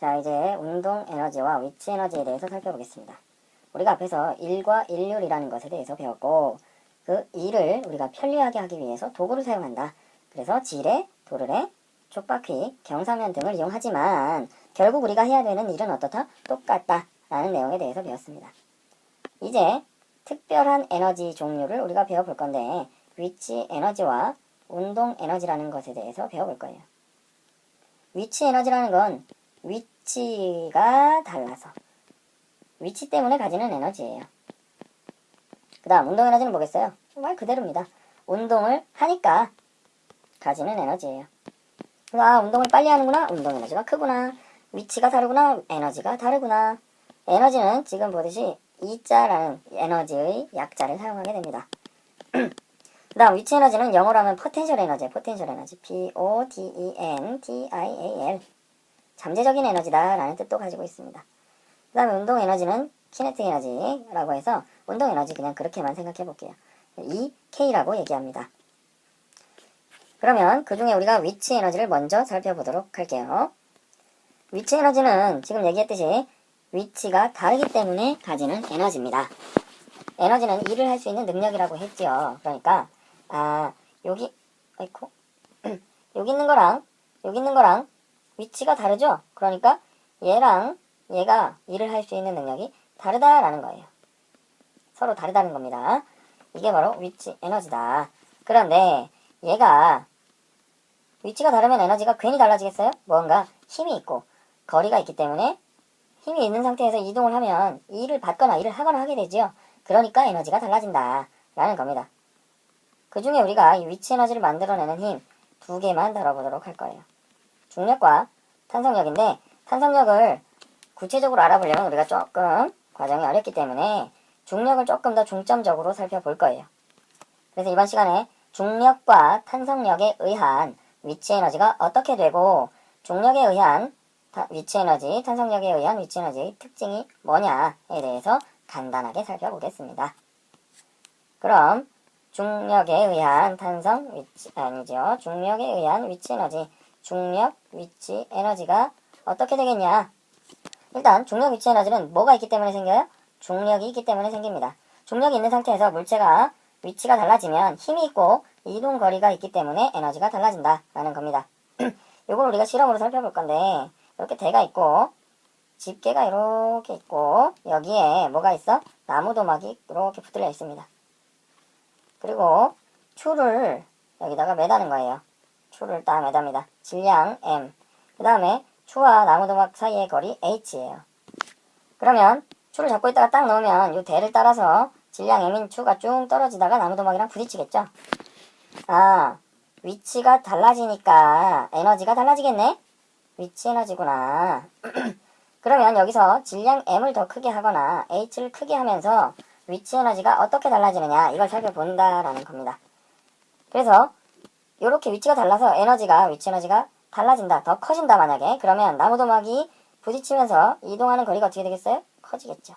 자, 이제 운동 에너지와 위치 에너지에 대해서 살펴보겠습니다. 우리가 앞에서 일과 일률이라는 것에 대해서 배웠고, 그 일을 우리가 편리하게 하기 위해서 도구를 사용한다. 그래서 지뢰, 도르래, 촉바퀴, 경사면 등을 이용하지만 결국 우리가 해야 되는 일은 어떻다? 똑같다 라는 내용에 대해서 배웠습니다. 이제 특별한 에너지 종류를 우리가 배워볼 건데, 위치 에너지와 운동 에너지라는 것에 대해서 배워볼 거예요. 위치 에너지라는 건 위치가 달라서 위치 때문에 가지는 에너지예요. 그 다음 운동 에너지는 뭐겠어요? 말 그대로입니다. 운동을 하니까 가지는 에너지예요. 그래서 운동을 빨리 하는구나, 운동 에너지가 크구나. 위치가 다르구나, 에너지가 다르구나. 에너지는 지금 보듯이 E자라는 에너지의 약자를 사용하게 됩니다. 그 다음 위치 에너지는 영어로 하면 포텐셜 에너지예요. 포텐셜 에너지 P-O-T-E-N-T-I-A-L 잠재적인 에너지다 라는 뜻도 가지고 있습니다. 그 다음에 운동 에너지는 키네틱 에너지라고 해서 운동 에너지 그냥 그렇게만 생각해 볼게요. EK라고 얘기합니다. 그러면 그 중에 우리가 위치 에너지를 먼저 살펴보도록 할게요. 위치 에너지는 지금 얘기했듯이 위치가 다르기 때문에 가지는 에너지입니다. 에너지는 일을 할 수 있는 능력이라고 했지요. 그러니까 여기 여기 있는 거랑 위치가 다르죠? 그러니까 얘랑 얘가 일을 할 수 있는 능력이 다르다라는 거예요. 서로 다르다는 겁니다. 이게 바로 위치 에너지다. 그런데 얘가 위치가 다르면 에너지가 괜히 달라지겠어요? 뭔가 힘이 있고 거리가 있기 때문에 힘이 있는 상태에서 이동을 하면 일을 받거나 일을 하거나 하게 되죠. 그러니까 에너지가 달라진다 라는 겁니다. 그 중에 우리가 이 위치 에너지를 만들어내는 힘 두 개만 다뤄보도록 할 거예요. 중력과 탄성력인데 탄성력을 구체적으로 알아보려면 우리가 조금 과정이 어렵기 때문에 중력을 조금 더 중점적으로 살펴볼 거예요. 그래서 이번 시간에 중력과 탄성력에 의한 위치 에너지가 어떻게 되고 중력에 의한 위치 에너지, 탄성력에 의한 위치 에너지의 특징이 뭐냐에 대해서 간단하게 살펴보겠습니다. 그럼 중력에 의한 중력에 의한 위치 에너지, 중력, 위치 에너지가 어떻게 되겠냐? 일단 중력 위치 에너지는 뭐가 있기 때문에 생겨요? 중력이 있기 때문에 생깁니다. 중력이 있는 상태에서 물체가 위치가 달라지면 힘이 있고 이동 거리가 있기 때문에 에너지가 달라진다 라는 겁니다. 이걸 우리가 실험으로 살펴볼 건데 이렇게 대가 있고 집게가 이렇게 있고 여기에 뭐가 있어? 나무 도막이 이렇게 붙들려 있습니다. 그리고 줄을 여기다가 매다는 거예요. 줄을 딱 매답니다. 질량 M. 그 다음에 추와 나무 도막 사이의 거리 H예요. 그러면 추를 잡고 있다가 딱 놓으면 이 대를 따라서 질량 M인 추가 쭉 떨어지다가 나무 도막이랑 부딪히겠죠? 위치가 달라지니까 에너지가 달라지겠네? 위치 에너지구나. 그러면 여기서 질량 M을 더 크게 하거나 H를 크게 하면서 위치 에너지가 어떻게 달라지느냐 이걸 살펴본다라는 겁니다. 그래서 이렇게 위치가 달라서 위치 에너지가 달라진다, 더 커진다 만약에 그러면 나무도막이 부딪히면서 이동하는 거리가 어떻게 되겠어요? 커지겠죠.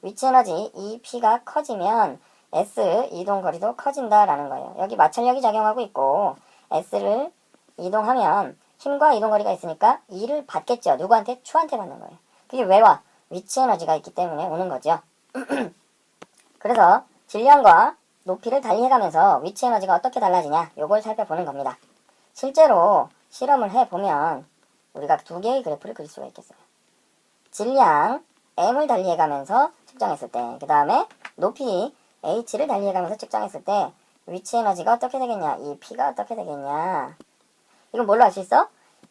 위치 에너지 EP가 커지면 S 이동 거리도 커진다라는 거예요. 여기 마찰력이 작용하고 있고 S를 이동하면 힘과 이동 거리가 있으니까 E를 받겠죠. 누구한테? 추한테 받는 거예요. 그게 왜 와? 위치 에너지가 있기 때문에 오는 거죠. 그래서 질량과 높이를 달리해가면서 위치 에너지가 어떻게 달라지냐 요걸 살펴보는 겁니다. 실제로 실험을 해보면 우리가 두 개의 그래프를 그릴 수가 있겠어요. 질량 M을 달리해가면서 측정했을 때 그 다음에 높이 H를 달리해가면서 측정했을 때 위치 에너지가 어떻게 되겠냐 이 P가 어떻게 되겠냐 이건 뭘로 할 수 있어?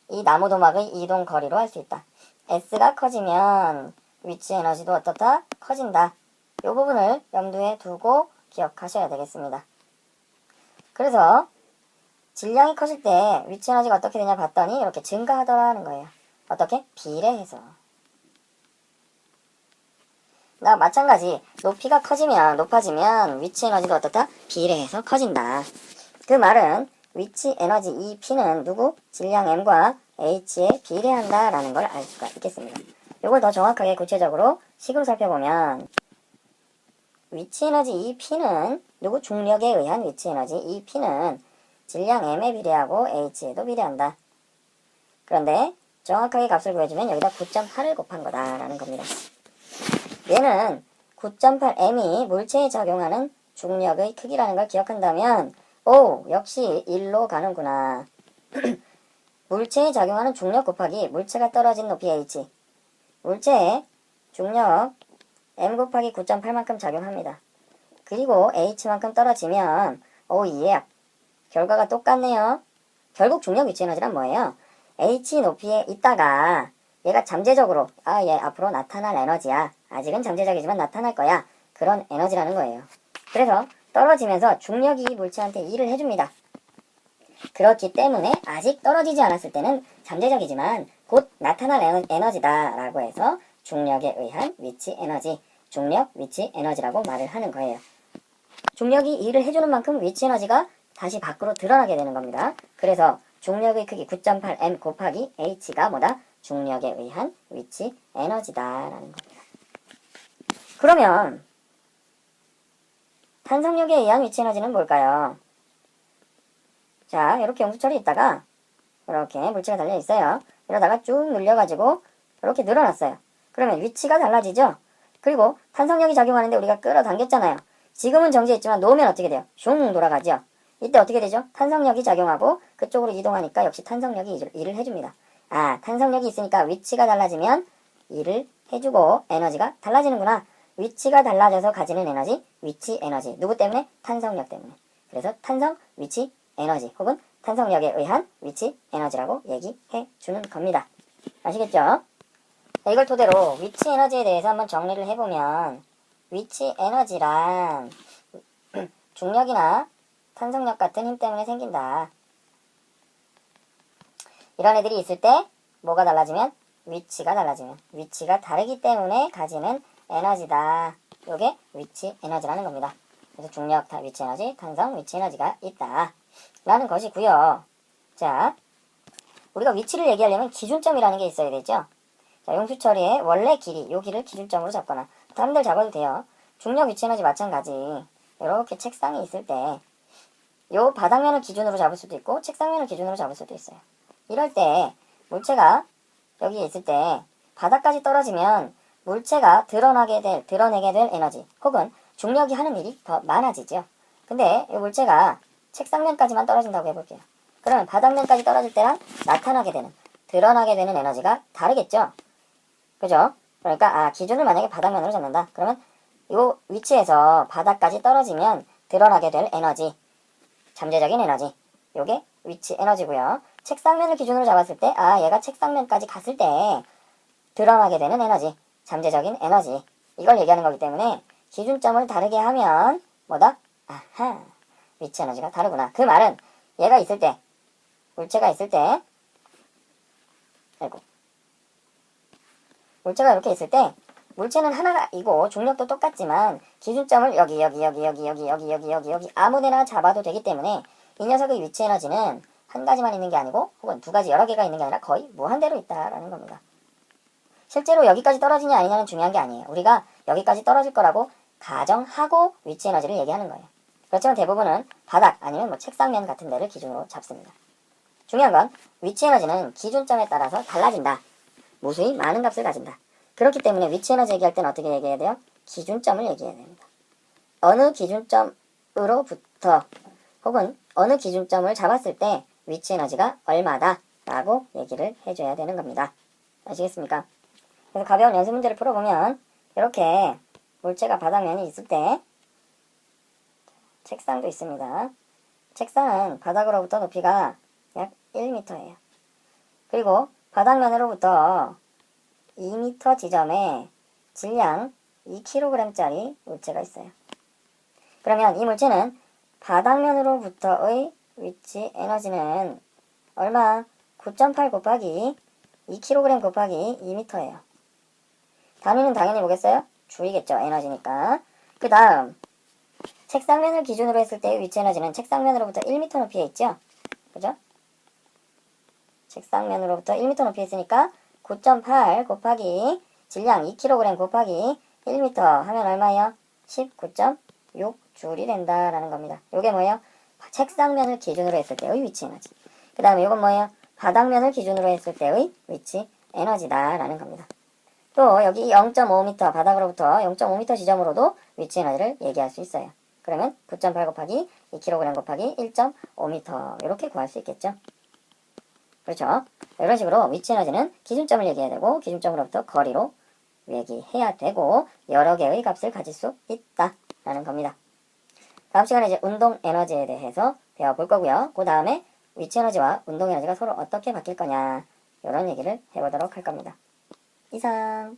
이 나무 도막의 이동 거리로 할 수 있다. S가 커지면 위치 에너지도 어떻다? 커진다. 이 부분을 염두에 두고 기억하셔야 되겠습니다. 그래서 질량이 커질 때 위치 에너지가 어떻게 되냐 봤더니 이렇게 증가하더라는 거예요. 어떻게? 비례해서. 마찬가지 높이가 높아지면 위치 에너지도 어떻다? 비례해서 커진다. 그 말은 위치 에너지 EP는 누구? 질량 M과 H에 비례한다라는 걸 알 수가 있겠습니다. 이걸 더 정확하게 구체적으로 식으로 살펴보면 위치 에너지 EP는 누구? 중력에 의한 위치 에너지 EP는 질량 M에 비례하고 H에도 비례한다. 그런데 정확하게 값을 구해주면 여기다 9.8을 곱한 거다라는 겁니다. 얘는 9.8m이 물체에 적용하는 중력의 크기라는 걸 기억한다면 오, 역시 1로 가는구나. 물체에 작용하는 중력 곱하기 물체가 떨어진 높이 h. 물체에 중력 m 곱하기 9.8만큼 작용합니다. 그리고 h만큼 떨어지면 오, 예. 결과가 똑같네요. 결국 중력 위치 에너지란 뭐예요? h 높이에 있다가 얘가 잠재적으로 얘 앞으로 나타날 에너지야. 아직은 잠재적이지만 나타날 거야. 그런 에너지라는 거예요. 그래서 떨어지면서 중력이 이 물체한테 일을 해줍니다. 그렇기 때문에 아직 떨어지지 않았을 때는 잠재적이지만 곧 나타날 에너지다 라고 해서 중력에 의한 위치 에너지, 중력 위치 에너지라고 말을 하는 거예요. 중력이 일을 해주는 만큼 위치 에너지가 다시 밖으로 드러나게 되는 겁니다. 그래서 중력의 크기 9.8m 곱하기 h가 뭐다? 중력에 의한 위치 에너지다라는 겁니다. 그러면 탄성력에 의한 위치 에너지는 뭘까요? 자, 이렇게 용수철이 있다가 이렇게 물체가 달려 있어요. 이러다가 쭉 늘려가지고 이렇게 늘어났어요. 그러면 위치가 달라지죠? 그리고 탄성력이 작용하는데 우리가 끌어당겼잖아요. 지금은 정지해 있지만 놓으면 어떻게 돼요? 슝 돌아가죠? 이때 어떻게 되죠? 탄성력이 작용하고 그쪽으로 이동하니까 역시 탄성력이 일을 해줍니다. 탄성력이 있으니까 위치가 달라지면 일을 해주고 에너지가 달라지는구나. 위치가 달라져서 가지는 에너지, 위치 에너지. 누구 때문에? 탄성력 때문에. 그래서 탄성, 위치, 에너지 혹은 탄성력에 의한 위치 에너지라고 얘기해 주는 겁니다. 아시겠죠? 이걸 토대로 위치 에너지에 대해서 한번 정리를 해보면 위치 에너지란 중력이나 탄성력 같은 힘 때문에 생긴다. 이런 애들이 있을 때 뭐가 달라지면? 위치가 달라지면. 위치가 다르기 때문에 가지는 에너지다. 요게 위치 에너지라는 겁니다. 그래서 중력, 위치 에너지, 탄성, 위치 에너지가 있다. 라는 것이고요. 자, 우리가 위치를 얘기하려면 기준점이라는 게 있어야 되죠. 자, 용수처리의 원래 길이, 요 길을 기준점으로 잡거나 다른 데를 잡아도 돼요. 중력, 위치 에너지 마찬가지. 이렇게 책상이 있을 때 요 바닥면을 기준으로 잡을 수도 있고 책상면을 기준으로 잡을 수도 있어요. 이럴 때 물체가 여기에 있을 때 바닥까지 떨어지면 물체가 드러내게 될 에너지 혹은 중력이 하는 일이 더 많아지죠. 근데 이 물체가 책상면까지만 떨어진다고 해볼게요. 그러면 바닥면까지 떨어질 때랑 드러나게 되는 에너지가 다르겠죠. 그죠? 그러니까 기준을 만약에 바닥면으로 잡는다. 그러면 이 위치에서 바닥까지 떨어지면 드러나게 될 에너지, 잠재적인 에너지, 요게 위치 에너지고요. 책상면을 기준으로 잡았을 때 얘가 책상면까지 갔을 때 드러나게 되는 에너지, 잠재적인 에너지, 이걸 얘기하는 거기 때문에 기준점을 다르게 하면 뭐다? 위치 에너지가 다르구나. 그 말은 얘가 있을 때, 물체가 있을 때, 물체가 이렇게 있을 때 물체는 하나이고 중력도 똑같지만 기준점을 여기 아무데나 잡아도 되기 때문에 이 녀석의 위치 에너지는 한 가지만 있는 게 아니고 혹은 두 가지 여러 개가 있는 게 아니라 거의 무한대로 있다라는 겁니다. 실제로 여기까지 떨어지냐 아니냐는 중요한 게 아니에요. 우리가 여기까지 떨어질 거라고 가정하고 위치 에너지를 얘기하는 거예요. 그렇지만 대부분은 바닥 아니면 책상면 같은 데를 기준으로 잡습니다. 중요한 건 위치 에너지는 기준점에 따라서 달라진다. 무수히 많은 값을 가진다. 그렇기 때문에 위치 에너지 얘기할 때는 어떻게 얘기해야 돼요? 기준점을 얘기해야 됩니다. 어느 기준점으로부터 혹은 어느 기준점을 잡았을 때 위치 에너지가 얼마다 라고 얘기를 해줘야 되는 겁니다. 아시겠습니까? 그래서 가벼운 연습 문제를 풀어보면 이렇게 물체가 바닥면이 있을 때 책상도 있습니다. 책상은 바닥으로부터 높이가 약 1m예요. 그리고 바닥면으로부터 2m 지점에 질량 2kg짜리 물체가 있어요. 그러면 이 물체는 바닥면으로부터의 위치 에너지는 얼마? 9.8 곱하기 2kg 곱하기 2m예요. 단위는 당연히 뭐겠어요? 줄이겠죠. 에너지니까. 그 다음 책상면을 기준으로 했을 때의 위치 에너지는 책상면으로부터 1m 높이에 있죠? 그죠? 책상면으로부터 1m 높이에 있으니까 9.8 곱하기 질량 2kg 곱하기 1m 하면 얼마예요? 19.6줄이 된다라는 겁니다. 요게 뭐예요? 책상면을 기준으로 했을 때의 위치 에너지. 그 다음에 요건 뭐예요? 바닥면을 기준으로 했을 때의 위치 에너지다라는 겁니다. 또 여기 0.5m 바닥으로부터 0.5m 지점으로도 위치 에너지를 얘기할 수 있어요. 그러면 9.8 곱하기 2kg 곱하기 1.5m 이렇게 구할 수 있겠죠. 그렇죠. 이런 식으로 위치 에너지는 기준점을 얘기해야 되고 기준점으로부터 거리로 얘기해야 되고 여러 개의 값을 가질 수 있다라는 겁니다. 다음 시간에 이제 운동 에너지에 대해서 배워볼 거고요. 그 다음에 위치 에너지와 운동 에너지가 서로 어떻게 바뀔 거냐 이런 얘기를 해보도록 할 겁니다. 이상.